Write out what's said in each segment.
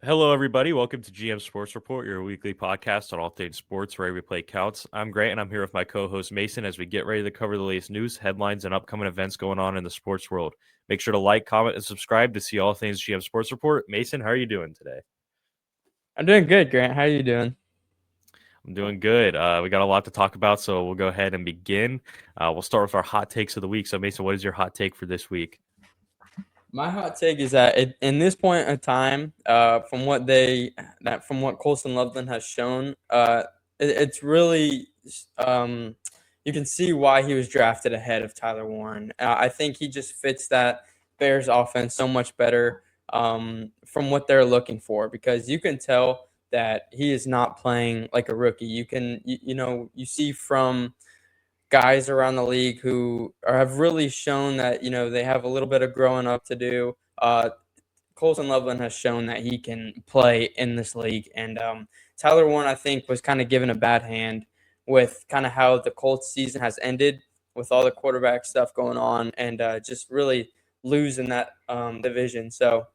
Hello, everybody. Welcome to GM Sports Report, your weekly podcast on all things sports, where every play counts. I'm Grant, and I'm here with my co-host Mason as we get ready to cover the latest news, headlines, and upcoming events going on in the sports world. Make sure to like, comment, and subscribe to see all things GM Sports Report. Mason, how are you doing today? I'm doing good, Grant. How are you doing? I'm doing good. We got a lot to talk about, so we'll go ahead and begin. We'll start with our hot takes of the week. So, Mason, what is your hot take for this week? My hot take is that in this point of time, from what Colson Loveland has shown, it's really you can see why he was drafted ahead of Tyler Warren. I think he just fits that Bears offense so much better from what they're looking for, because you can tell that he is not playing like a rookie. You see from guys around the league who have really shown that they have a little bit of growing up to do. Colson Loveland has shown that he can play in this league, and Tyler Warren, I think, was kind of given a bad hand with kind of how the Colts season has ended with all the quarterback stuff going on, and just really losing that division. So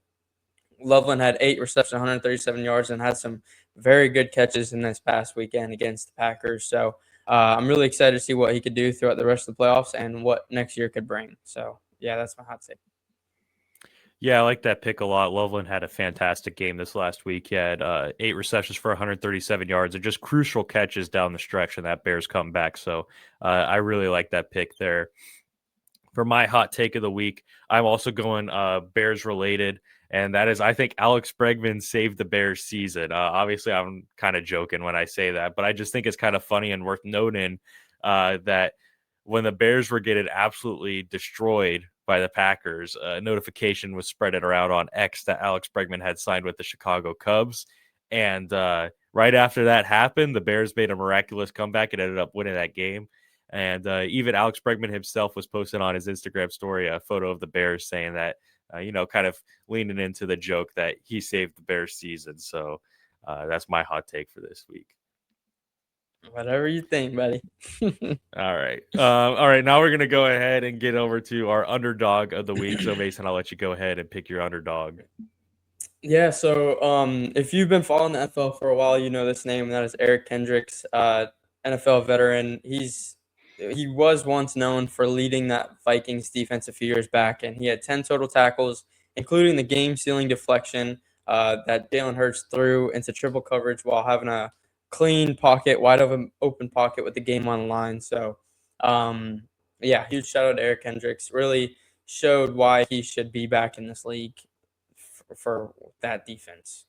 Loveland had 8 receptions, 137 yards, and had some very good catches in this past weekend against the Packers. So I'm really excited to see what he could do throughout the rest of the playoffs and what next year could bring. So, yeah, that's my hot take. Yeah, I like that pick a lot. Loveland had a fantastic game this last week. He had 8 receptions for 137 yards and just crucial catches down the stretch in that Bears comeback. So I really like that pick there. For my hot take of the week, I'm also going Bears related, and that is I think Alex Bregman saved the Bears season. Obviously, I'm kind of joking when I say that, but I just think it's kind of funny and worth noting that when the Bears were getting absolutely destroyed by the Packers, a notification was spreaded around on X that Alex Bregman had signed with the Chicago Cubs. And right after that happened, the Bears made a miraculous comeback and ended up winning that game. And even Alex Bregman himself was posting on his Instagram story a photo of the Bears saying that, kind of leaning into the joke that he saved the Bears season. So that's my hot take for this week. Whatever you think, buddy. All right. All right. Now we're going to go ahead and get over to our underdog of the week. So, Mason, I'll let you go ahead and pick your underdog. Yeah, so if you've been following the NFL for a while, you know this name, and that is Eric Kendricks, NFL veteran. He was once known for leading that Vikings defense a few years back, and he had 10 total tackles, including the game-sealing deflection that Jalen Hurts threw into triple coverage while having a clean pocket, wide open pocket with the game on the line. So, yeah, huge shout out to Eric Kendricks. Really showed why he should be back in this league for that defense.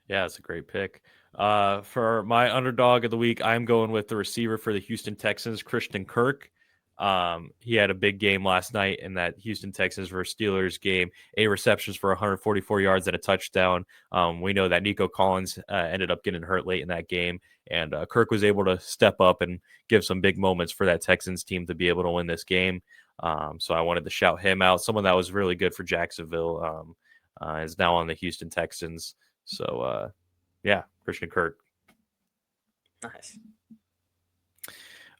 Yeah, it's a great pick. For my underdog of the week, I'm going with the receiver for the Houston Texans, Christian Kirk. He had a big game last night in that Houston Texans versus Steelers game. 8 receptions for 144 yards and a touchdown. We know that Nico Collins ended up getting hurt late in that game, and Kirk was able to step up and give some big moments for that Texans team to be able to win this game. So I wanted to shout him out. Someone that was really good for Jacksonville is now on the Houston Texans. So, yeah, Christian Kirk. Nice.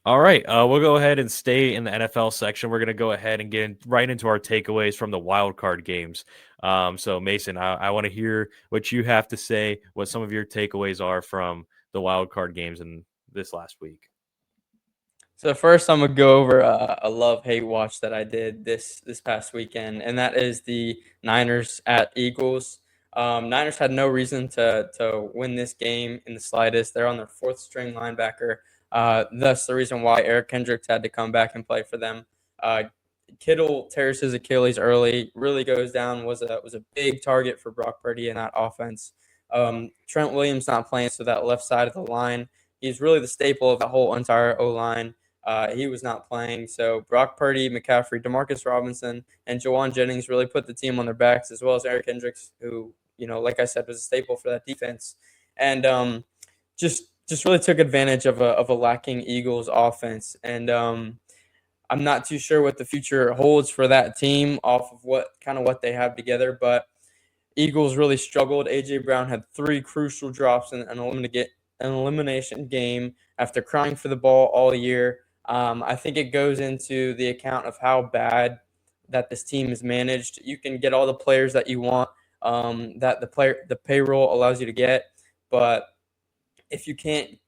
All right, we'll go ahead and stay in the NFL section. We're going to go ahead and get right into our takeaways from the wild card games. So, Mason, I want to hear what you have to say, what some of your takeaways are from the wild card games in this last week. So first, I'm gonna go over a love-hate watch that I did this past weekend, and that is the Niners at Eagles. Niners had no reason to win this game in the slightest. They're on their 4th-string linebacker. That's the reason why Eric Kendricks had to come back and play for them. Kittle tears his Achilles early, really goes down. Was a big target for Brock Purdy in that offense. Trent Williams not playing, so that left side of the line, he's really the staple of the whole entire O line. He was not playing. So Brock Purdy, McCaffrey, Demarcus Robinson, and Jawan Jennings really put the team on their backs, as well as Eric Hendricks, who, like I said, was a staple for that defense. And just really took advantage of a lacking Eagles offense. And I'm not too sure what the future holds for that team off of what they have together, but Eagles really struggled. A.J. Brown had 3 crucial drops in an elimination game after crying for the ball all year. I think it goes into the account of how bad that this team is managed. You can get all the players that you want that the payroll allows you to get. But if you can't,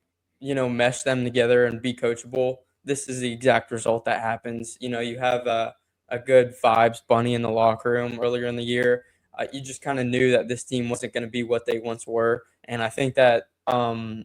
mesh them together and be coachable, this is the exact result that happens. You have a good vibes bunny in the locker room earlier in the year. You just kind of knew that this team wasn't going to be what they once were. And I think that the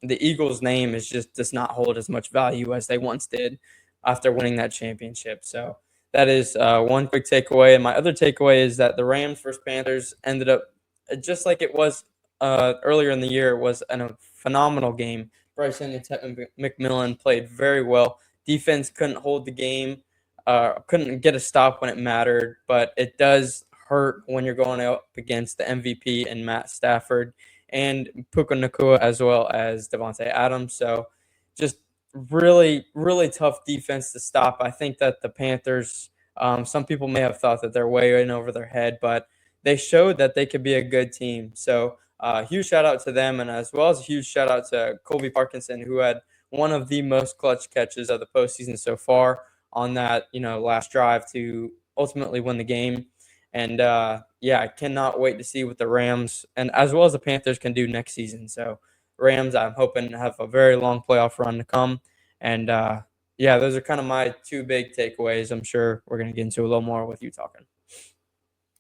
Eagles' name does not hold as much value as they once did after winning that championship. So that is one quick takeaway. And my other takeaway is that the Rams versus Panthers ended up just like it was earlier in the year. It was a phenomenal game. Bryson and McMillan played very well. Defense couldn't hold the game, couldn't get a stop when it mattered, but it does hurt when you're going up against the MVP and Matt Stafford and Puka Nacua as well as Devontae Adams. So just really, really tough defense to stop. I think that the Panthers, some people may have thought that they're way in over their head, but they showed that they could be a good team. So huge shout out to them, and as well as a huge shout out to Colby Parkinson, who had one of the most clutch catches of the postseason so far on that last drive to ultimately win the game. And I cannot wait to see what the Rams and as well as the Panthers can do next season. So Rams, I'm hoping to have a very long playoff run to come. And those are kind of my two big takeaways. I'm sure we're going to get into a little more with you talking.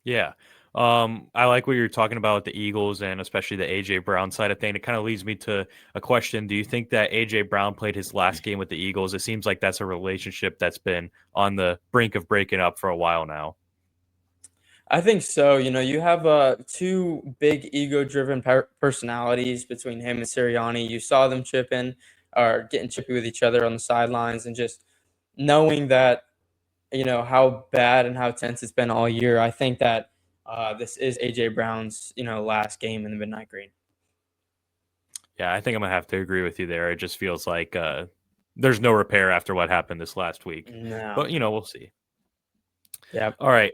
Yeah. I like what you're talking about with the Eagles and especially the AJ Brown side of thing. It kind of leads me to a question. Do you think that AJ Brown played his last game with the Eagles? It seems like that's a relationship that's been on the brink of breaking up for a while now. I think so. You have two big ego-driven personalities between him and Sirianni. You saw them chipping or getting chippy with each other on the sidelines, and just knowing that how bad and how tense it's been all year. I think that this is AJ Brown's last game in the Midnight Green. Yeah, I think I'm gonna have to agree with you there. It just feels like there's no repair after what happened this last week. No. But we'll see. Yeah. All right.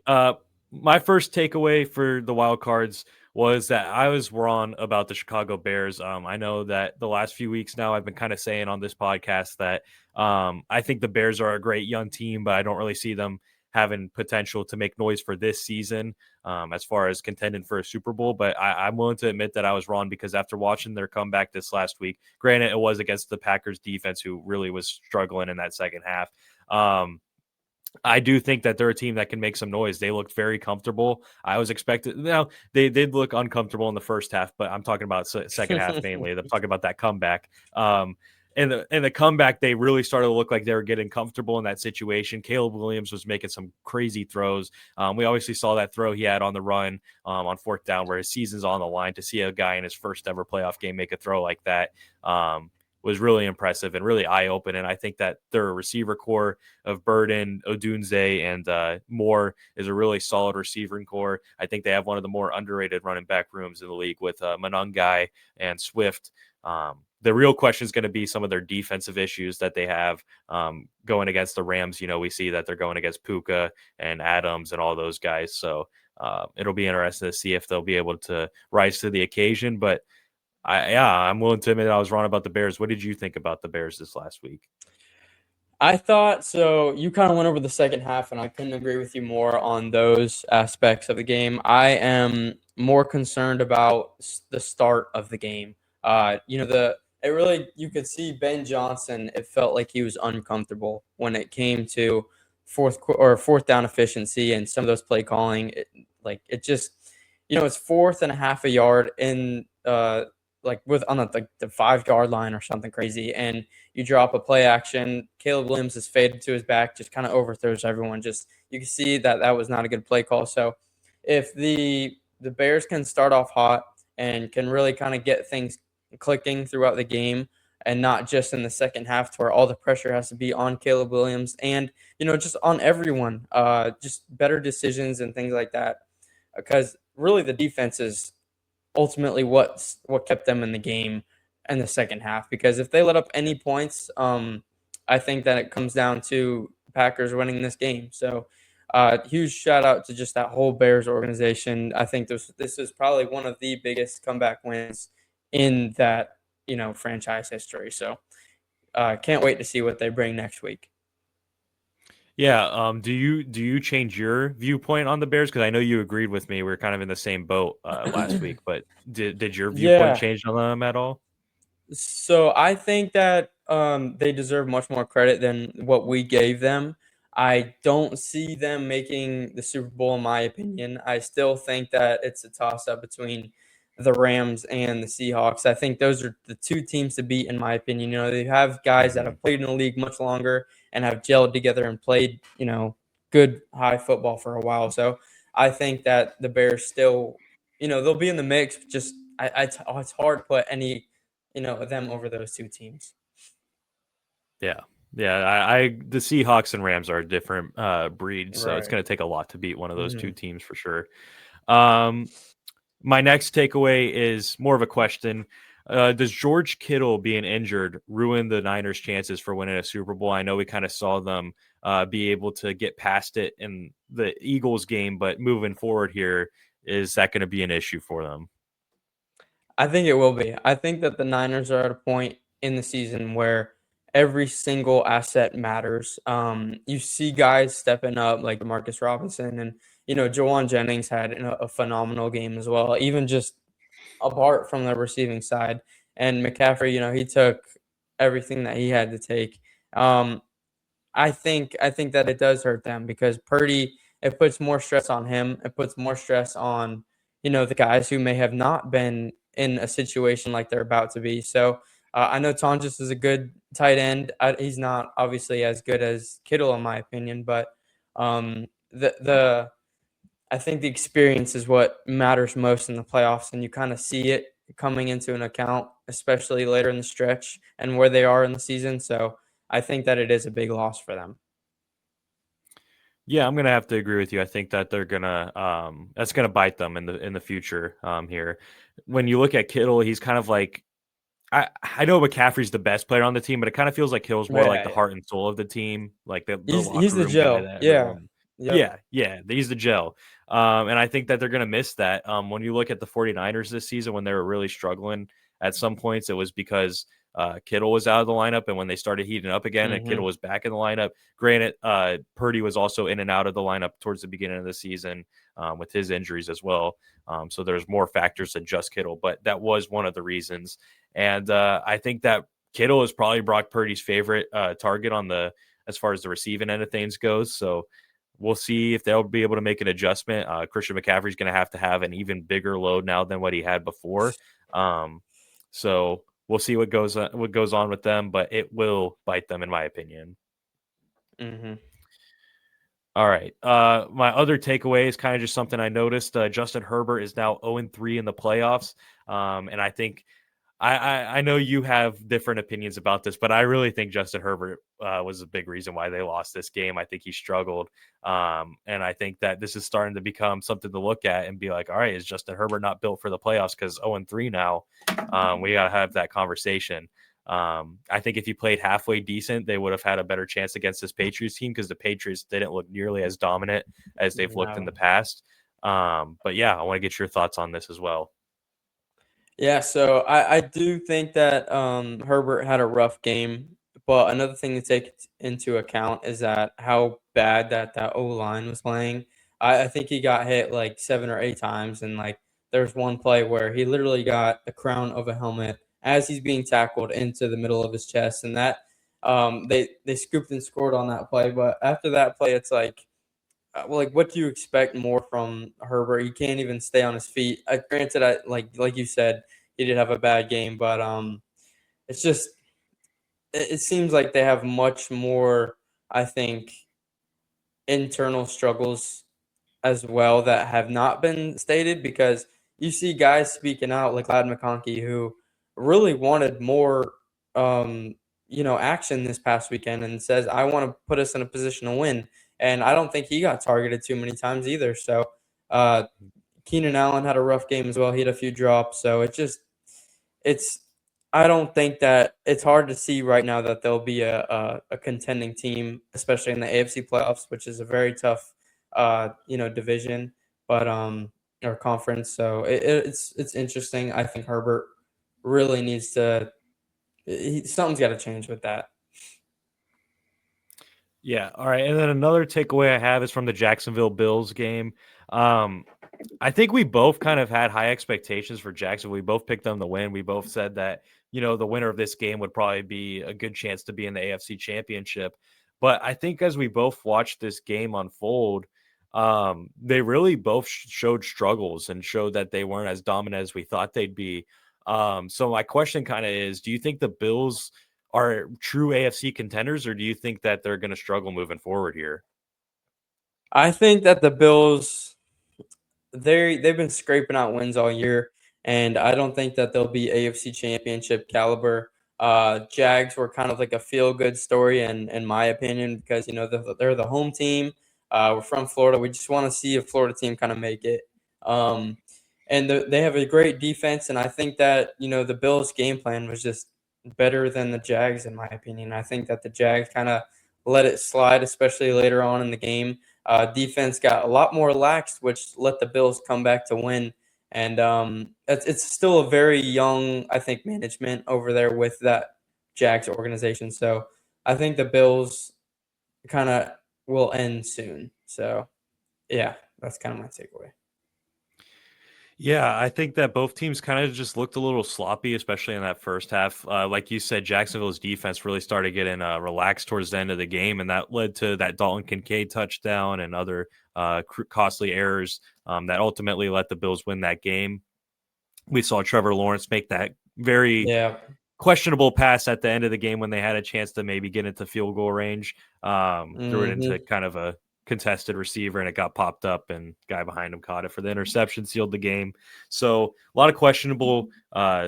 My first takeaway for the wild cards was that I was wrong about the Chicago Bears. I know that the last few weeks now I've been kind of saying on this podcast that I think the Bears are a great young team, but I don't really see them having potential to make noise for this season as far as contending for a Super Bowl. But I'm willing to admit that I was wrong because after watching their comeback this last week, granted it was against the Packers defense who really was struggling in that second half. I do think that they're a team that can make some noise. They looked very comfortable. I was expecting. Now they did look uncomfortable in the first half, but I'm talking about second half mainly. I'm talking about that comeback. In the comeback, they really started to look like they were getting comfortable in that situation. Caleb Williams was making some crazy throws. We obviously saw that throw he had on the run on fourth down where his season's on the line. To see a guy in his first ever playoff game make a throw like that was really impressive and really eye-opening. And I think that their receiver core of Burden, Odunze, and Moore is a really solid receiving core. I think they have one of the more underrated running back rooms in the league with Monangai and Swift. The real question is going to be some of their defensive issues that they have going against the Rams. We see that they're going against Puka and Adams and all those guys. So it'll be interesting to see if they'll be able to rise to the occasion. But I'm willing to admit I was wrong about the Bears. What did you think about the Bears this last week? I thought so. You kind of went over the second half, and I couldn't agree with you more on those aspects of the game. I am more concerned about the start of the game. You could see Ben Johnson. It felt like he was uncomfortable when it came to fourth down efficiency and some of those play calling. It's fourth and a half a yard in on the 5 yard line or something crazy, and you drop a play action. Caleb Williams is faded to his back, just kind of overthrows everyone. Just you can see that was not a good play call. So if the Bears can start off hot and can really kind of get things clicking throughout the game and not just in the second half to where all the pressure has to be on Caleb Williams and just on everyone, just better decisions and things like that, because really the defense is ultimately what kept them in the game in the second half. Because if they let up any points, I think that it comes down to Packers winning this game. So huge shout out to just that whole Bears organization. I think this is probably one of the biggest comeback wins in that franchise history. So can't wait to see what they bring next week. Yeah. Do you change your viewpoint on the Bears? Because I know you agreed with me. We were kind of in the same boat last week, but did your viewpoint Yeah. change on them at all? So I think that they deserve much more credit than what we gave them. I don't see them making the Super Bowl, in my opinion. I still think that it's a toss up between the Rams and the Seahawks. I think those are the two teams to beat, in my opinion. You know, they have guys that Hmm. have played in the league much longer and have gelled together and played, good high football for a while. So I think that the Bears still, they'll be in the mix. Just it's hard to put any them over those two teams. Yeah. Yeah, I the Seahawks and Rams are a different breed, so it's Right. going to take a lot to beat one of those two Mhm. teams for sure. Um, My next takeaway is more of a question. Does George Kittle being injured ruin the Niners' chances for winning a Super Bowl? I know we kind of saw them be able to get past it in the Eagles game, but moving forward here, is that going to be an issue for them? I think it will be. I think that the Niners are at a point in the season where every single asset matters. You see guys stepping up like Marcus Robinson and Jawan Jennings had a phenomenal game as well. Even just apart from the receiving side, and McCaffrey, he took everything that he had to take. Um, I think that it does hurt them because Purdy, it puts more stress on him. It puts more stress on the guys who may have not been in a situation like they're about to be. So I know Tonjes is a good tight end. He's not obviously as good as Kittle in my opinion, but the I think the experience is what matters most in the playoffs, and you kind of see it coming into an account, especially later in the stretch and where they are in the season. So I think that it is a big loss for them. Yeah, I'm gonna have to agree with you. I think that they're gonna that's gonna bite them in the future here. When you look at Kittle, he's kind of like I know McCaffrey's the best player on the team, but it kind of feels like Hill's more like Yeah, the yeah. heart and soul of the team, like the He's locker the room guy Joe. that Yeah. everyone. Yep. Yeah, he's the gel. And I think that they're gonna miss that. When you look at the 49ers this season when they were really struggling at some points, it was because Kittle was out of the lineup, and when they started heating up again, and Kittle Mhm. was back in the lineup. Granted, Purdy was also in and out of the lineup towards the beginning of the season with his injuries as well. So there's more factors than just Kittle, but that was one of the reasons. And I think that Kittle is probably Brock Purdy's favorite target on the as far as the receiving end of things goes. So we'll see if they'll be able to make an adjustment. Christian McCaffrey's going to have an even bigger load now than what he had before. Um, so we'll see what goes on with them, but it will bite them in my opinion. Mhm. All right. My other takeaway is kind of just something I noticed. Justin Herbert is now 0-3 in the playoffs. And I think I know you have different opinions about this, but I really think Justin Herbert was a big reason why they lost this game. I think he struggled, and I think that this is starting to become something to look at and be like, all right, is Justin Herbert not built for the playoffs? Because 0-3 now, we got to have that conversation. I think if he played halfway decent, they would have had a better chance against this Patriots team because the Patriots didn't look nearly as dominant as they've looked in the No. past. But yeah, I want to get your thoughts on this as well. Yeah, so I do think that Herbert had a rough game, but another thing to take into account is that how bad that O line was playing. I think he got hit like 7 or 8 times, and like there's one play where he literally got the crown of a helmet as he's being tackled into the middle of his chest, and that they scooped and scored on that play. But after that play, it's like well, like, what do you expect more from Herbert? He can't even stay on his feet. Granted, I like you said, he did have a bad game, but it's just it seems like they have much more. I think internal struggles as well that have not been stated because you see guys speaking out like Lad McConkey who really wanted more action this past weekend and says I want to put us in a position to win, and I don't think he got targeted too many times either. So uh Keenan Allen had a rough game as well. He had a few drops, so it's I don't think that it's hard to see right now that there'll be a contending team, especially in the AFC playoffs, which is a very tough division, but or conference. So it's interesting. I think Herbert really needs to. Something's got to change with that. Yeah. All right. And then another takeaway I have is from the Jacksonville Bills game. Um, I think we both kind of had high expectations for Jacksonville. We both picked them to win. We both said that, the winner of this game would probably be a good chance to be in the AFC Championship. But I think as we both watched this game unfold, they really both showed struggles and showed that they weren't as dominant as we thought they'd be. So my question kind of is, do you think the Bills are true AFC contenders, or do you think that they're going to struggle moving forward here? I think that the Bills, they've been scraping out wins all year, and I don't think that they'll be AFC Championship caliber. Jags were kind of like a feel good story, in my opinion, because they're the home team. We're from Florida. We just want to see a Florida team kind of make it. Um, and they have a great defense, and I think that the Bills' game plan was just better than the Jags, in my opinion. I think that the Jags kind of let it slide, especially later on in the game. Defense got a lot more lax, which let the Bills come back to win. And it's still a very young, I think, management over there with that Jags organization. So I think the Bills kind of will end soon. So yeah, that's kind of my takeaway. Yeah, I think that both teams kind of just looked a little sloppy, especially in that first half. Like you said, Jacksonville's defense really started getting relaxed towards the end of the game, and that led to that Dalton Kincaid touchdown and other costly errors that ultimately let the Bills win that game. We saw Trevor Lawrence make that very Yeah. questionable pass at the end of the game when they had a chance to maybe get into field goal range. Threw it into Hmm. kind of a contested receiver and it got popped up and guy behind him caught it for the interception, sealed the game. So a lot of questionable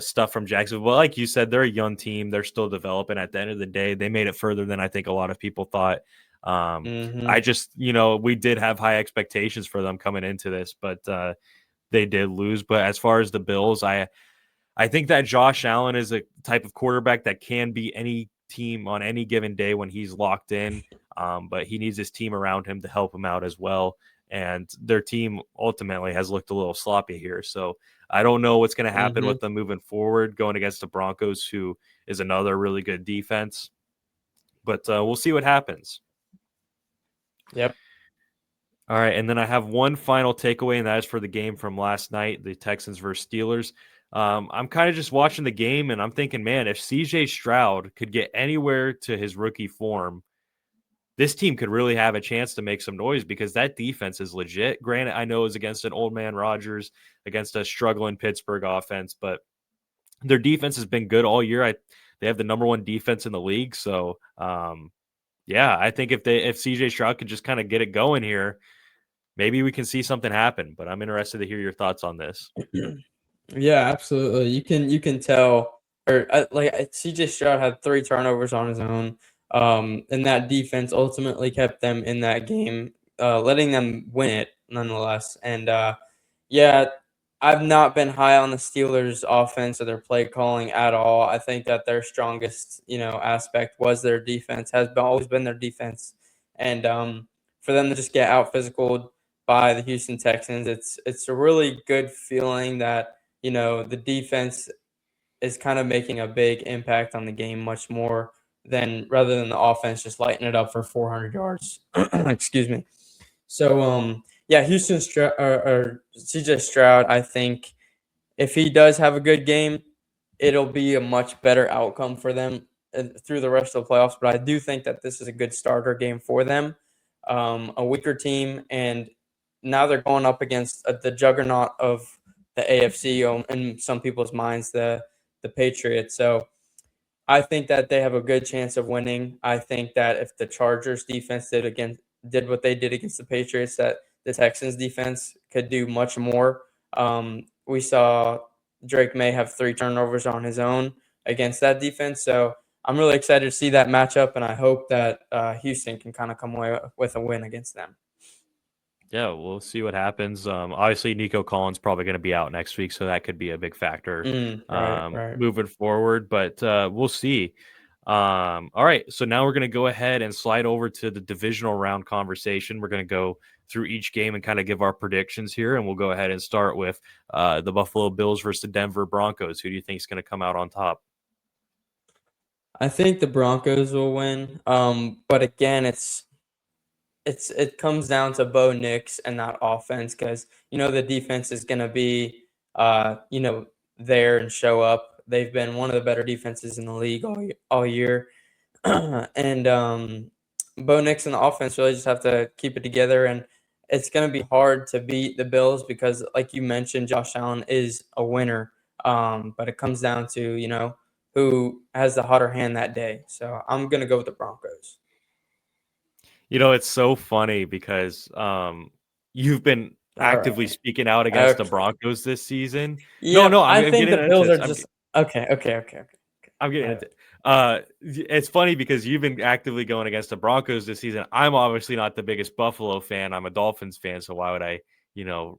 stuff from Jacksonville. But like you said, they're a young team. They're still developing. At the end of the day, they made it further than I think a lot of people thought. I Hmm. just, we did have high expectations for them coming into this, but they did lose. But as far as the Bills, I think that Josh Allen is a type of quarterback that can be any team on any given day when he's locked in, but he needs his team around him to help him out as well. And their team ultimately has looked a little sloppy here. So I don't know what's going to happen Hmm. with them moving forward, going against the Broncos, who is another really good defense. But we'll see what happens. Yep. All right, and then I have one final takeaway, and that is for the game from last night, the Texans versus Steelers. I'm kind of just watching the game, and I'm thinking, man, if CJ Stroud could get anywhere to his rookie form, this team could really have a chance to make some noise because that defense is legit. Granted, I know it's against an old man Rodgers, against a struggling Pittsburgh offense, but their defense has been good all year. They have the number one defense in the league, so yeah, I think if CJ Stroud could just kind of get it going here, maybe we can see something happen, but I'm interested to hear your thoughts on this. Yeah, absolutely. You can tell, or CJ Stroud had 3 turnovers on his own, and that defense ultimately kept them in that game, letting them win it nonetheless. And yeah, I've not been high on the Steelers' offense or their play calling at all. I think that their strongest, aspect was their defense, always been their defense, and for them to just get out physical by the Houston Texans, it's a really good feeling that the defense is kind of making a big impact on the game much more than rather than the offense just lighting it up for 400 yards. Excuse me. So, yeah, or CJ Stroud, I think if he does have a good game, it'll be a much better outcome for them through the rest of the playoffs. But I do think that this is a good starter game for them. A weaker team, and now they're going up against the juggernaut of the AFC in some people's minds, the Patriots. So I think that they have a good chance of winning. I think that if the Chargers defense did what they did against the Patriots, that the Texans defense could do much more. We saw Drake May have 3 turnovers on his own against that defense. So I'm really excited to see that matchup, and I hope that Houston can kind of come away with a win against them. Yeah, we'll see what happens. Obviously, Nico Collins probably going to be out next week, so that could be a big factor Right, right. moving forward. But we'll see. All right, so now we're going to go ahead and slide over to the divisional round conversation. We're going to go through each game and kind of give our predictions here, and we'll go ahead and start with the Buffalo Bills versus the Denver Broncos. Who do you think is going to come out on top? I think the Broncos will win. But again, it comes down to Bo Nix and that offense because the defense is going to be there and show up. They've been one of the better defenses in the league all year. And Bo Nix and the offense really just have to keep it together, and it's going to be hard to beat the Bills because, like you mentioned, Josh Allen is a winner. But it comes down to who has the hotter hand that day. So I'm going to go with the Broncos. It's so funny because you've been All actively right. speaking out against the Okay. Broncos this season. No, Yep. no, I'm I think getting the into Bills this. are just okay. Okay. Okay. Okay. I'm getting My into bad. it's funny because you've been actively going against the Broncos this season. I'm obviously not the biggest Buffalo fan. I'm a Dolphins fan, so why would I,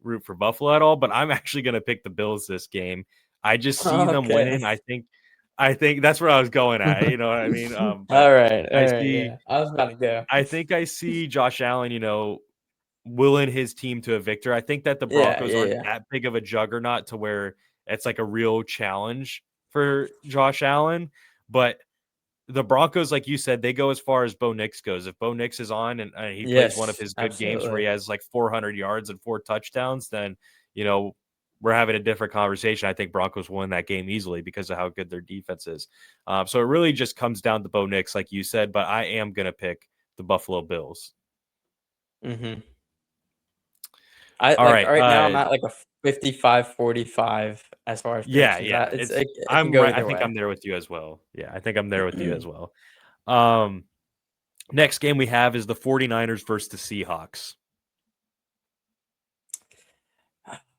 root for Buffalo at all? But I'm actually going to pick the Bills this game. I just see them Okay. winning. I think that's where I was going at. You know what I mean? But All right. All I right. see. Yeah. I was about to go. I think I see Josh Allen. Willing his team to a victor. I think that the Yeah. Broncos Yeah. aren't Yeah. that big of a juggernaut to where it's like a real challenge for Josh Allen, but the Broncos, like you said, they go as far as Bo Nix goes. If Bo Nix is on and he plays one of Yes. his good games where he Absolutely. has like 400 yards and 4 touchdowns, then, you know, we're having a different conversation. I think Broncos win that game easily because of how good their defense is. So it really just comes down to Bo Nix, like you said, but I am going to pick the Buffalo Bills. Mm-hmm. I All like right. right now. I'm at like a 55-45 as far as Yeah, predictions. yeah. It can I'm go right. I either think way. I'm there with you as well. Yeah, I think I'm there with you as well. Um, Next game we have is the 49ers versus the Seahawks.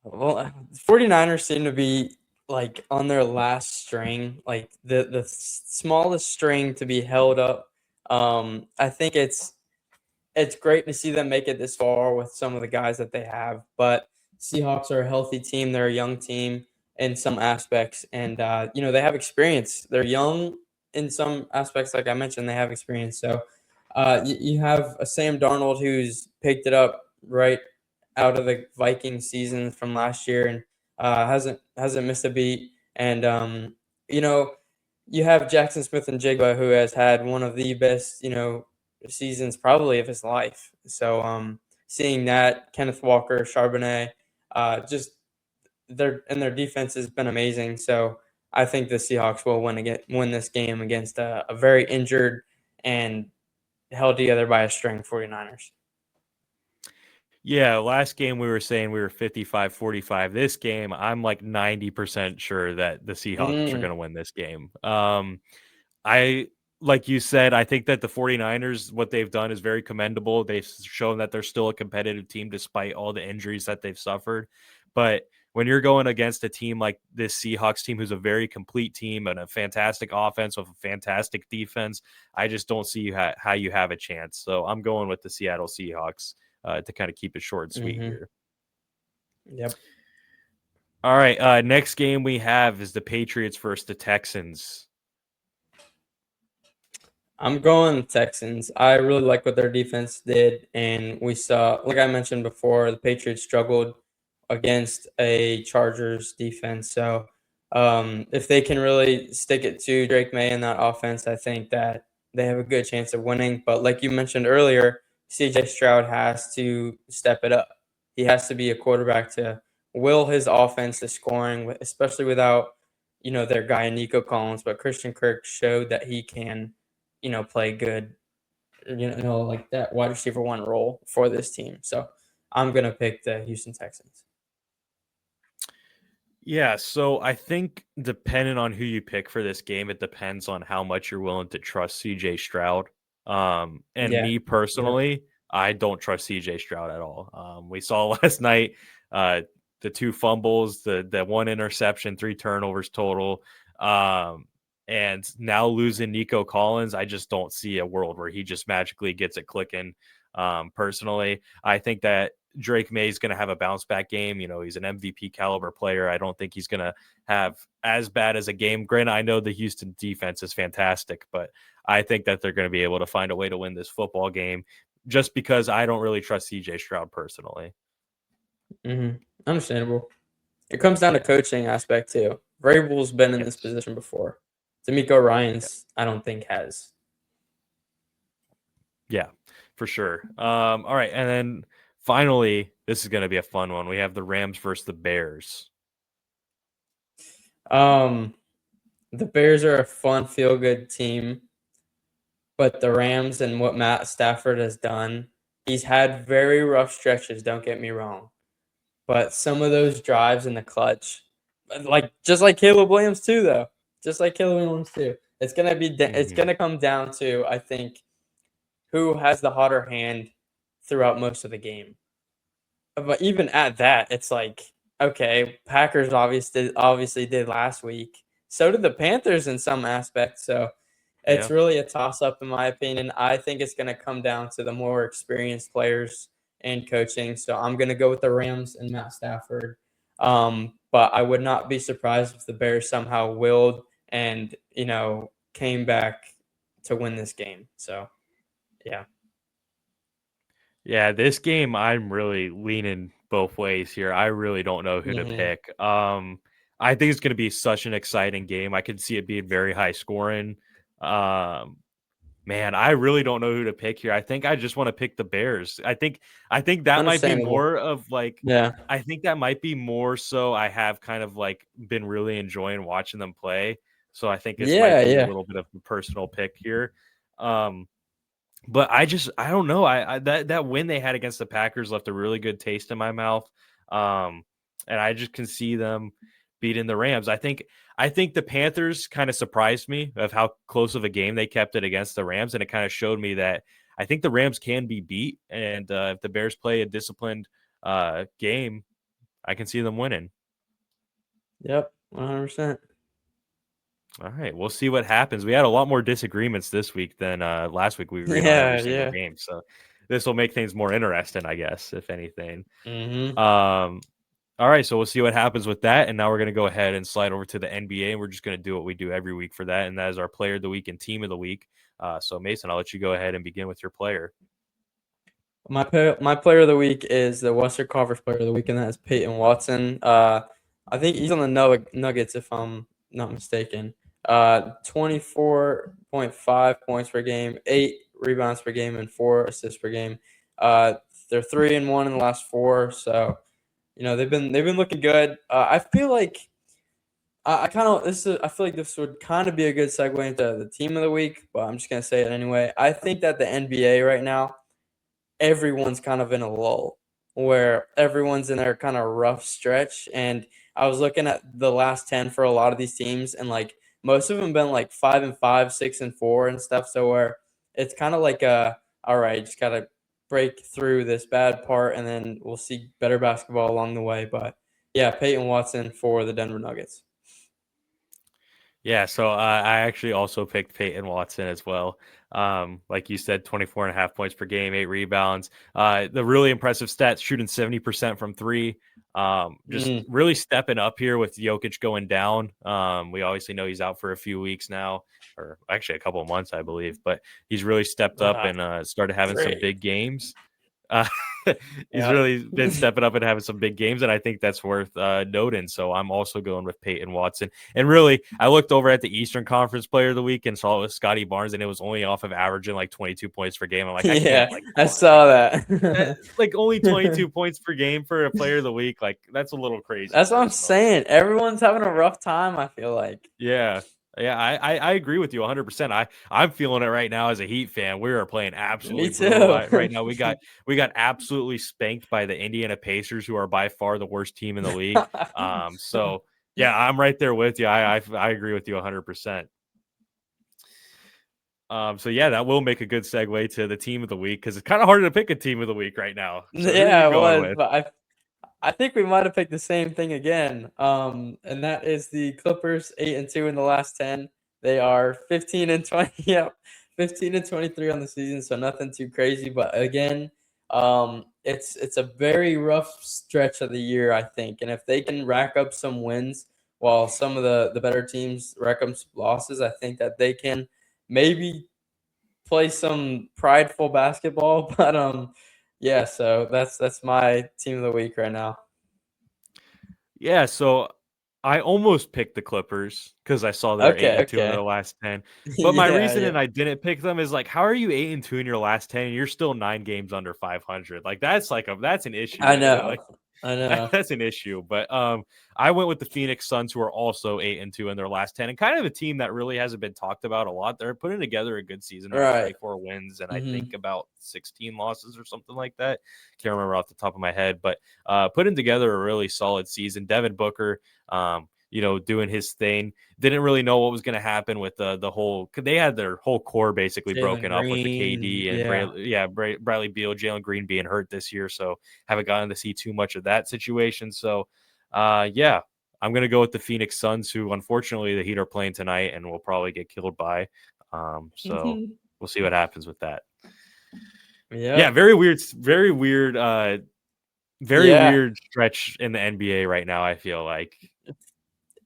Well, 49ers seem to be like on their last string, like the smallest string to be held up. I think it's great to see them make it this far with some of the guys that they have, but Seahawks are a healthy team. They're a young team in some aspects, and they have experience. They're young in some aspects, like I mentioned, they have experience. So you have a Sam Darnold who's picked it up right out of the Viking season from last year and hasn't missed a beat. And you know, you have Jackson Smith and Jigba who has had one of the best seasons probably of his life. So seeing that Kenneth Walker, Charbonnet, just their defense has been amazing. So I think the Seahawks will win this game against a very injured and held together by a string 49ers. Yeah, last game we were saying we were 55-45. This game, I'm like 90% sure that the Seahawks are Mm, going to win this game. I like you said, I think that the 49ers, what they've done is very commendable. They've shown that they're still a competitive team despite all the injuries that they've suffered. But when you're going against a team like this Seahawks team, who's a very complete team and a fantastic offense with a fantastic defense, I just don't see how you have a chance. So I'm going with the Seattle Seahawks to kind of keep it short and sweet mm-hmm. here. Yep. All right. Next game we have is the Patriots versus the Texans. I'm going Texans. I really like what their defense did, and we saw, like I mentioned before, the Patriots struggled against a Chargers defense. So if they can really stick it to Drake May in that offense, I think that they have a good chance of winning. But like you mentioned earlier, CJ Stroud has to step it up. He has to be a quarterback to will his offense to scoring, especially without their guy Nico Collins. But Christian Kirk showed that he can play good, like that wide receiver one role for this team. So I'm gonna pick the Houston Texans. Yeah, so I think depending on who you pick for this game, it depends on how much you're willing to trust CJ Stroud. And Yeah. me Yep. personally, I don't trust CJ Stroud at all. We saw last night uh, the 2 fumbles, the 1 interception, 3 turnovers total. And now losing Nico Collins, I just don't see a world where he just magically gets it clicking. Personally, I think that Drake May is going to have a bounce back game. He's an MVP caliber player. I don't think he's going to have as bad as a game. Granted, I know the Houston defense is fantastic, but I think that they're going to be able to find a way to win this football game just because I don't really trust CJ Stroud personally. Mm-hmm. Understandable. It comes down to Yeah. coaching aspect too. Vrabel's been in this Yes. position before. D'Amico Ryan's, I don't think has. Yeah. for sure. All right, and then finally, this is going to be a fun one. We have the Rams versus the Bears. The Bears are a fun, feel-good team, but the Rams and what Matt Stafford has done, he's had very rough stretches, don't get me wrong. But some of those drives in the clutch, just like Caleb Williams too, though. Just like Caleb Williams too. It's gonna come down to, I think, who has the hotter hand throughout most of the game. But even at that, it's like, okay, Packers obviously did last week. So did the Panthers in some aspects. So Yeah. it's really a toss up in my opinion. I think it's going to come down to the more experienced players and coaching. So I'm going to go with the Rams and Matt Stafford. But I would not be surprised if the Bears somehow willed and came back to win this game. So yeah. Yeah, this game I'm really leaning both ways here. I really don't know who to Mm-hmm. pick. I think it's going to be such an exciting game. I could see it being very high scoring. Um, Man, I really don't know who to pick here. I think I just want to pick the Bears. I think that might be Understandable. more of like Yeah. I think that might be more so I have kind of like been really enjoying watching them play. So I think this might Yeah. be a Yeah. little bit of a personal pick here. Um, but I don't know. I that win they had against the Packers left a really good taste in my mouth. And I just can see them beating the Rams. I think the Panthers kind of surprised me of how close of a game they kept it against the Rams, and it kind of showed me that I think the Rams can be beat. And if the Bears play a disciplined game, I can see them winning. Yep. 100%. All right, we'll see what happens. We had a lot more disagreements this week than last week. We agreed on every Yeah. single Yeah. game, so this will make things more interesting, I guess, if anything. Mm-hmm. Um, all right, so we'll see what happens with that, and now we're going to go ahead and slide over to the NBA, and we're just going to do what we do every week for that, and that is our player of the week and team of the week. So Mason, I'll let you go ahead and begin with your player. My player of the week is the Western Conference player of the week, and that is Peyton Watson. I think he's on the Nuggets, if I'm not mistaken. 24.5 points per game, 8 rebounds per game, and 4 assists per game. They're 3-1 in the last 4, so they've been looking good. I feel like I feel like this would kind of be a good segue into the team of the week, but I'm just gonna say it anyway. I think that the NBA right now, everyone's kind of in a lull where everyone's in their kind of rough stretch. And I was looking at the last 10 for a lot of these teams, and like most of them been like 5-5, 6-4 and stuff. So where it's kind of like all right, just gotta break through this bad part and then we'll see better basketball along the way. But yeah, Peyton Watson for the Denver Nuggets. Yeah, so I actually also picked Peyton Watson as well. Like you said, 24 and a half points per game, 8 rebounds. The really impressive stats, shooting 70% from three. Just Mm, really stepping up here with Jokic going down. We obviously know he's out for a few weeks now, or actually a couple of months, I believe, but he's really stepped up and started having some 3. big games. Uh, he's Yep. really been stepping up and having some big games, and I think that's worth noting. So I'm also going with Peyton Watson. And really, I looked over at the Eastern Conference Player of the Week and saw it was Scotty Barnes, and it was only off of averaging like 22 points per game. I'm like, I Yeah, can't, like, I come on, saw that, that. like only 22 points per game for a Player of the Week, like that's a little crazy That's what I'm personally. saying. Everyone's having a rough time, I feel like. Yeah. Yeah, I agree with you 100%. I'm feeling it right now as a Heat fan. We are playing Me absolutely brutal too. right now. We got absolutely spanked by the Indiana Pacers, who are by far the worst team in the league. So yeah, I'm right there with you. I agree with you 100%. So yeah, that will make a good segue to the team of the week because it's kind of harder to pick a team of the week right now. So who are you Yeah, it going was, with? but I think we might have picked the same thing again. And that is the Clippers 8-2 in the last 10. They are 15-20. Yep, 15-23 on the season, so nothing too crazy. But again, it's a very rough stretch of the year, I think. And if they can rack up some wins while some of the better teams rack up some losses, I think that they can maybe play some prideful basketball. But yeah, so that's my team of the week right now. Yeah, so I almost picked the Clippers because I saw they're Okay, 8-2 in their okay. last 10. But my Yeah, reason yeah. and I didn't pick them is like, how are you 8-2 in your last 10 and you're still 9 games under 500? Like that's an issue, I man. know. Like I know. that's an issue. But I went with the Phoenix Suns, who are also 8-2 in their last 10, and kind of a team that really hasn't been talked about a lot. They're putting together a good season of Right. 24 wins and I think Mhm. about 16 losses or something like that. Can't remember off the top of my head, but putting together a really solid season. Devin Booker, doing his thing. Didn't really know what was going to happen with the whole. They had their whole core basically Jalen broken up with the Green, KD and yeah. Bradley Beal, Jalen Green being hurt this year, so haven't gotten to see too much of that situation. So, yeah, I'm going to go with the Phoenix Suns, who unfortunately the Heat are playing tonight and will probably get killed by. So we'll see what happens with that. Yeah, Yep. very weird, very weird, very Yeah. weird stretch in the NBA right now. I feel like,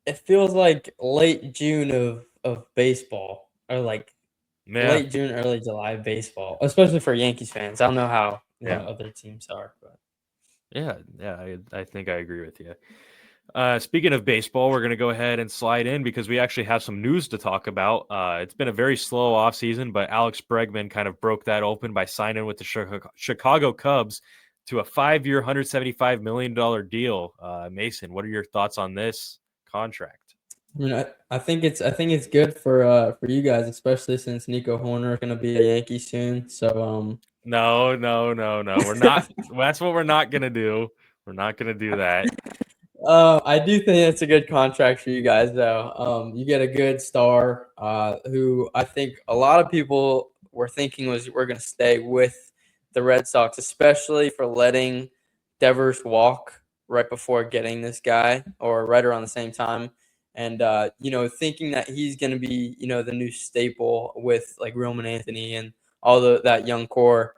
It feels like late June of baseball, or like yeah, late June, early July baseball, especially for Yankees fans. I don't know how, yeah. other teams are, but Yeah, I think I agree with you. Speaking of baseball, we're going to go ahead and slide in because we actually have some news to talk about. It's been a very slow offseason, but Alex Bregman kind of broke that open by signing with the Chicago Cubs to a 5-year, $175 million deal. Mason, what are your thoughts on this contract? I think it's good for you guys, especially since Nico Horner is gonna be a Yankee soon. So No, no, no, no. We're not. That's what we're not going to do. We're not going to do that. I do think it's a good contract for you guys, though. You get a good star, who I think a lot of people were thinking we're going to stay with the Red Sox, especially for letting Devers walk right before getting this guy, or right around the same time, and thinking that he's going to be the new staple with like Roman Anthony and all that young core.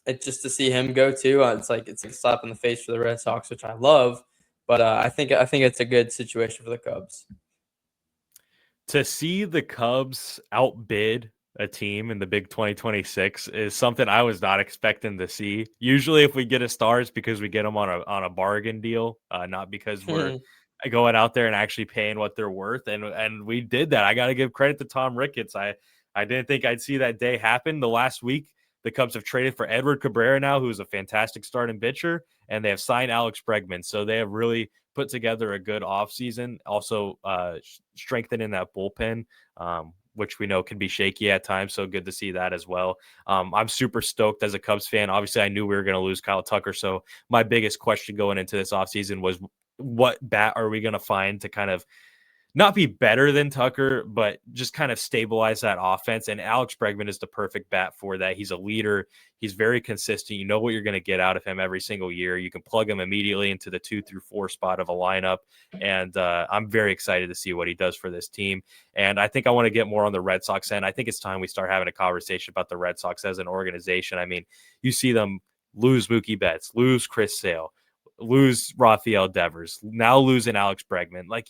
It's just to see him go too. It's like a slap in the face for the Red Sox, which I love. But I think it's a good situation for the Cubs. To see the Cubs outbid a team in the big 2026 is something I was not expecting to see. Usually, if we get a star, it's because we get them on a bargain deal, not because we're going out there and actually paying what they're worth. And we did that. I got to give credit to Tom Ricketts. I didn't think I'd see that day happen. The last week, the Cubs have traded for Edward Cabrera now, who's a fantastic starting pitcher, and they have signed Alex Bregman. So they have really put together a good offseason. Also, strengthening that bullpen, which we know can be shaky at times. So good to see that as well. I'm super stoked as a Cubs fan. Obviously, I knew we were going to lose Kyle Tucker. So my biggest question going into this offseason was, what bat are we going to find to kind of not be better than Tucker, but just kind of stabilize that offense? And Alex Bregman is the perfect bat for that. He's a leader. He's very consistent. You know what you're going to get out of him every single year. You can plug him immediately into the 2 through 4 spot of a lineup. And I'm very excited to see what he does for this team. And I think I want to get more on the Red Sox end. I think it's time we start having a conversation about the Red Sox as an organization. I mean, you see them lose Mookie Betts, lose Chris Sale, lose Rafael Devers, now losing Alex Bregman. Like,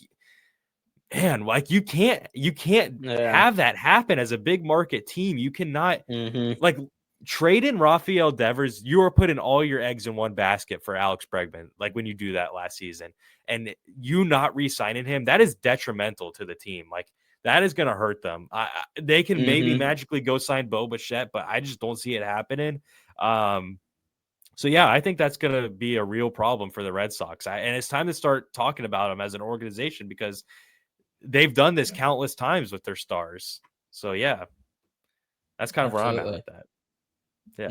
man, like you can't Yeah. have that happen as a big market team. You cannot, Mhm. like, trade in Rafael Devers. You are putting all your eggs in one basket for Alex Bregman. Like when you do that last season, and you not re-signing him, that is detrimental to the team. Like that is going to hurt them. They can maybe Mhm. magically go sign Bo Bichette, but I just don't see it happening. So yeah, I think that's going to be a real problem for the Red Sox. And it's time to start talking about them as an organization because they've done this countless times with their stars. So yeah, that's kind of where I'm at Absolutely. with that. Yeah.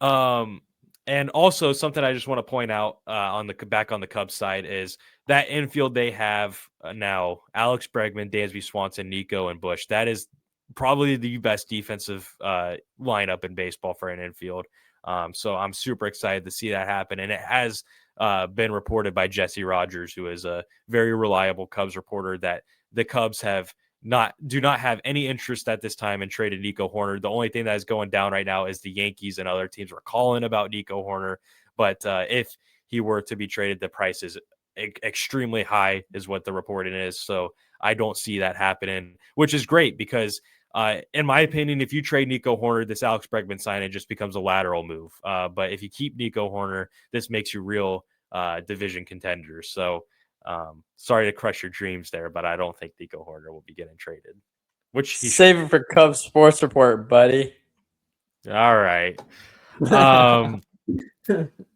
Mhm. Um, and also something I just want to point out on the Cubs side is that infield they have now: Alex Bregman, Dansby Swanson, Nico, and Bush. That is probably the best defensive lineup in baseball for an infield. So I'm super excited to see that happen, and it has been reported by Jesse Rogers, who is a very reliable Cubs reporter, that the Cubs do not have any interest at this time in trading Nico Horner. The only thing that is going down right now is the Yankees and other teams were calling about Nico Horner. But if he were to be traded, the price is extremely high, is what the reporting is. So I don't see that happening, which is great because, in my opinion, if you trade Nico Horner, this Alex Bregman signing just becomes a lateral move. But if you keep Nico Horner, this makes you real division contenders. So Sorry to crush your dreams there, but I don't think Nico Horner will be getting traded. Which he Save should. it for Cubs Sports Report, buddy. All right.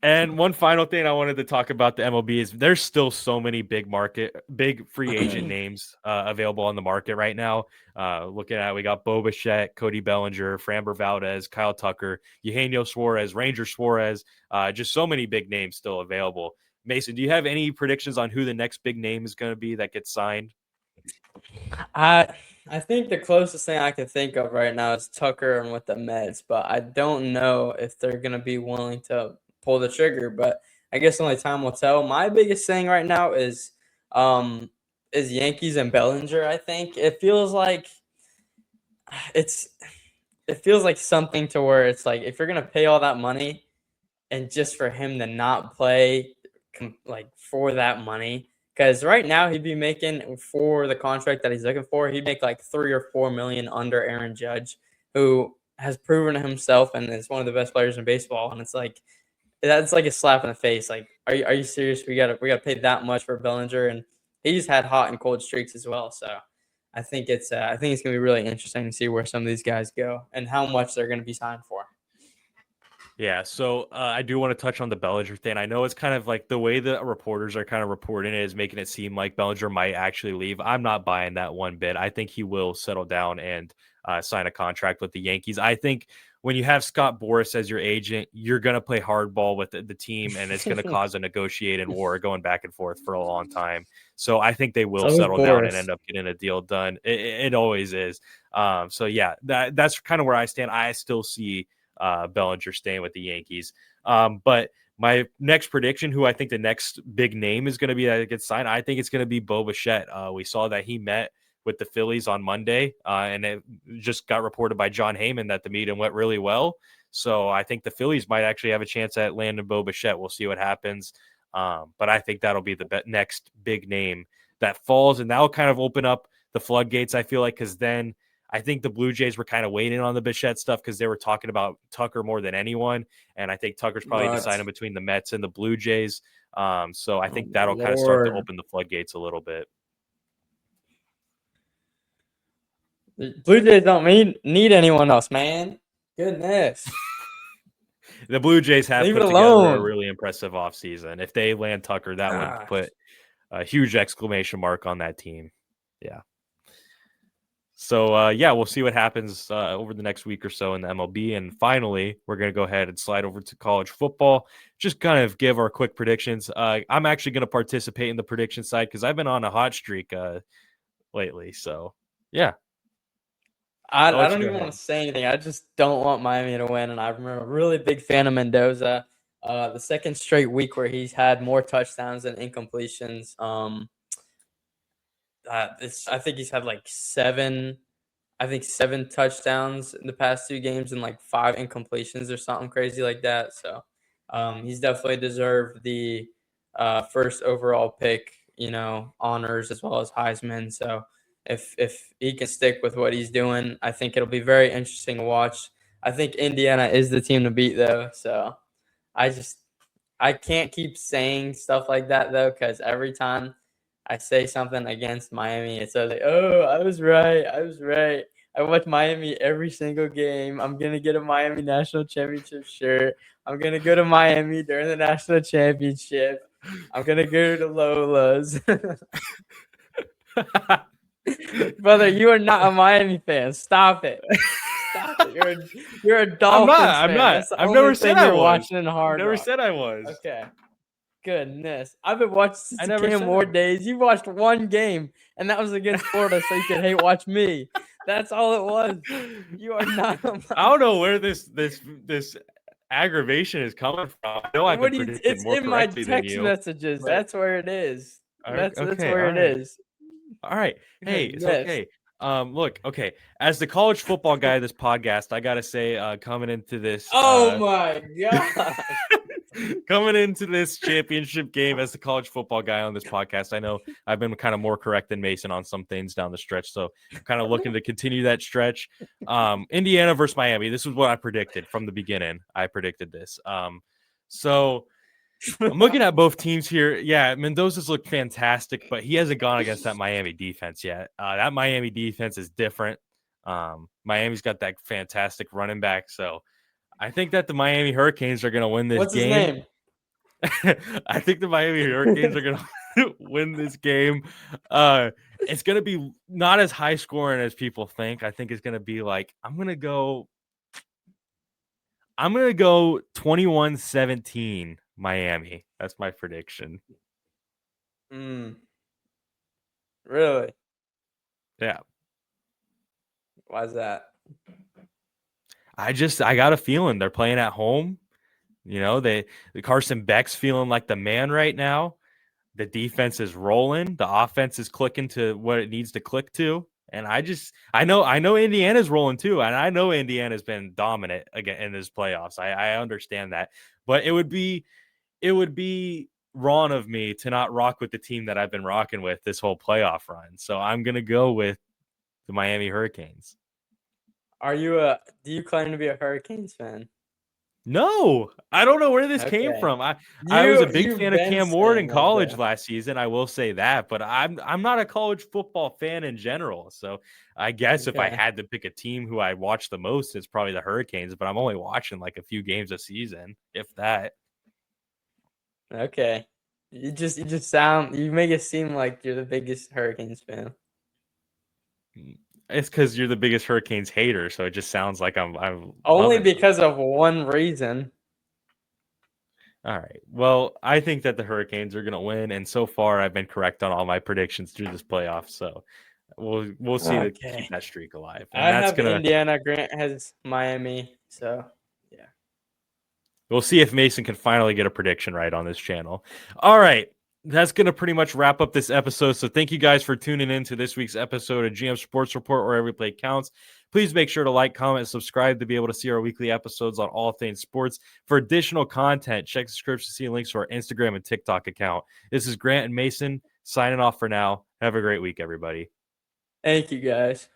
And one final thing I wanted to talk about the MLB is there's still so many big free agent names available on the market right now. Looking at we got Bo Bichette, Cody Bellinger, Framber Valdez, Kyle Tucker, Eugenio Suarez, Ranger Suarez, just so many big names still available. Mason, do you have any predictions on who the next big name is going to be that gets signed? I think the closest thing I can think of right now is Tucker and with the Mets, but I don't know if they're gonna be willing to pull the trigger. But I guess only time will tell. My biggest thing right now is Yankees and Bellinger. I think it feels like something to where it's like if you're gonna pay all that money and just for him to not play for that money. Because right now he'd be making for the contract that he's looking for, he'd make like 3 or 4 million under Aaron Judge, who has proven himself and is one of the best players in baseball. And it's like that's like a slap in the face. Like, are you serious? We gotta pay that much for Bellinger, and he's had hot and cold streaks as well. So I think it's gonna be really interesting to see where some of these guys go and how much they're gonna be signed for. Yeah, so I do want to touch on the Bellinger thing. I know it's kind of like the way the reporters are kind of reporting it is making it seem like Bellinger might actually leave. I'm not buying that one bit. I think he will settle down and sign a contract with the Yankees. I think when you have Scott Boras as your agent, you're going to play hardball with the team, and it's going to cause a negotiating war going back and forth for a long time. So I think they will settle down and end up getting a deal done. It always is. So, yeah, that's kind of where I stand. I still see Bellinger staying with the Yankees. But my next prediction, who I think the next big name is going to be that gets signed, I think it's going to be Bo Bichette. We saw that he met with the Phillies on Monday, and it just got reported by John Heyman that the meeting went really well. So I think the Phillies might actually have a chance at landing Bo Bichette. We'll see what happens. But I think that'll be the next big name that falls, and that'll kind of open up the floodgates, I feel like, because then I think the Blue Jays were kind of waiting on the Bichette stuff because they were talking about Tucker more than anyone. And I think Tucker's probably deciding between the Mets and the Blue Jays. So I think that'll kind of start to open the floodgates a little bit. The Blue Jays don't need anyone else, man. Goodness. The Blue Jays have put together a really impressive offseason. If they land Tucker, that would put a huge exclamation mark on that team. Yeah. So, we'll see what happens over the next week or so in the MLB. And finally, we're going to go ahead and slide over to college football. Just kind of give our quick predictions. I'm actually going to participate in the prediction side because I've been on a hot streak lately. So, yeah. I don't even want to say anything. I just don't want Miami to win. And I'm a really big fan of Mendoza. The second straight week where he's had more touchdowns than incompletions. I think he's had like seven touchdowns in the past 2 games and like 5 incompletions or something crazy like that. So he's definitely deserved the first overall pick, honors as well as Heisman. So if he can stick with what he's doing, I think it'll be very interesting to watch. I think Indiana is the team to beat though. So I can't keep saying stuff like that though, because every time I say something against Miami, it's like, oh, I was right. I watch Miami every single game. I'm going to get a Miami National Championship shirt. I'm going to go to Miami during the National Championship. I'm going to go to Lola's. Brother, you are not a Miami fan. Stop it. You're a Dolphins fan. I'm not. I've never said I was. Watching Hard Never Rock. said I was. Okay. Goodness. I've been watching since the Cam Ward days. You watched one game, and that was against Florida, so you could hate watch me. That's all it was. You are not. I don't know where this aggravation is coming from. I know I've been predicted more correctly than you. It's in my text messages. But that's where it is. That's where it is. All right. Hey, it's okay. Look, okay. As the college football guy of this podcast, I gotta say, coming into this. Oh my god. Coming into this championship game as the college football guy on this podcast, I know I've been kind of more correct than Mason on some things down the stretch, so I'm kind of looking to continue that stretch. Indiana versus Miami. This is what I predicted from the beginning. I predicted this. So I'm looking at both teams here. Yeah, Mendoza's looked fantastic, but he hasn't gone against that Miami defense yet. That Miami defense is different. Miami's got that fantastic running back, so I think that the Miami Hurricanes are going to win this What's his game. name? I think the Miami Hurricanes are going to win this game. It's going to be not as high scoring as people think. I think it's going to be like I'm going to go 21-17 Miami. That's my prediction. Really? Yeah. Why is that? I got a feeling they're playing at home. You know, the Carson Beck's feeling like the man right now. The defense is rolling. The offense is clicking to what it needs to click to. And I know Indiana's rolling too. And I know Indiana's been dominant again in this playoffs. I understand that. But it would be wrong of me to not rock with the team that I've been rocking with this whole playoff run. So I'm gonna go with the Miami Hurricanes. Do you claim to be a Hurricanes fan? No, I don't know where this came Okay. from. I was a big You've fan of been Cam Ward in saying that college though. last season. I will say that, but I'm not a college football fan in general. So I guess if I Okay. had to pick a team who I watch the most, it's probably the Hurricanes. But I'm only watching like a few games a season, if that. Okay. You make it seem like you're the biggest Hurricanes fan. It's because you're the biggest Hurricanes hater, so it just sounds like I'm Only loving them. because of one reason. All right. Well, I think that the Hurricanes are going to win, and so far I've been correct on all my predictions through this playoff. So we'll see to keep Okay. that streak alive, and I that's have gonna. Indiana. Grant has Miami. So yeah. We'll see if Mason can finally get a prediction right on this channel. All right. That's going to pretty much wrap up this episode. So thank you guys for tuning in to this week's episode of GM Sports Report, where every play counts. Please make sure to like, comment, and subscribe to be able to see our weekly episodes on all things sports. For additional content, check the description to see links to our Instagram and TikTok account. This is Grant and Mason signing off for now. Have a great week, everybody. Thank you guys.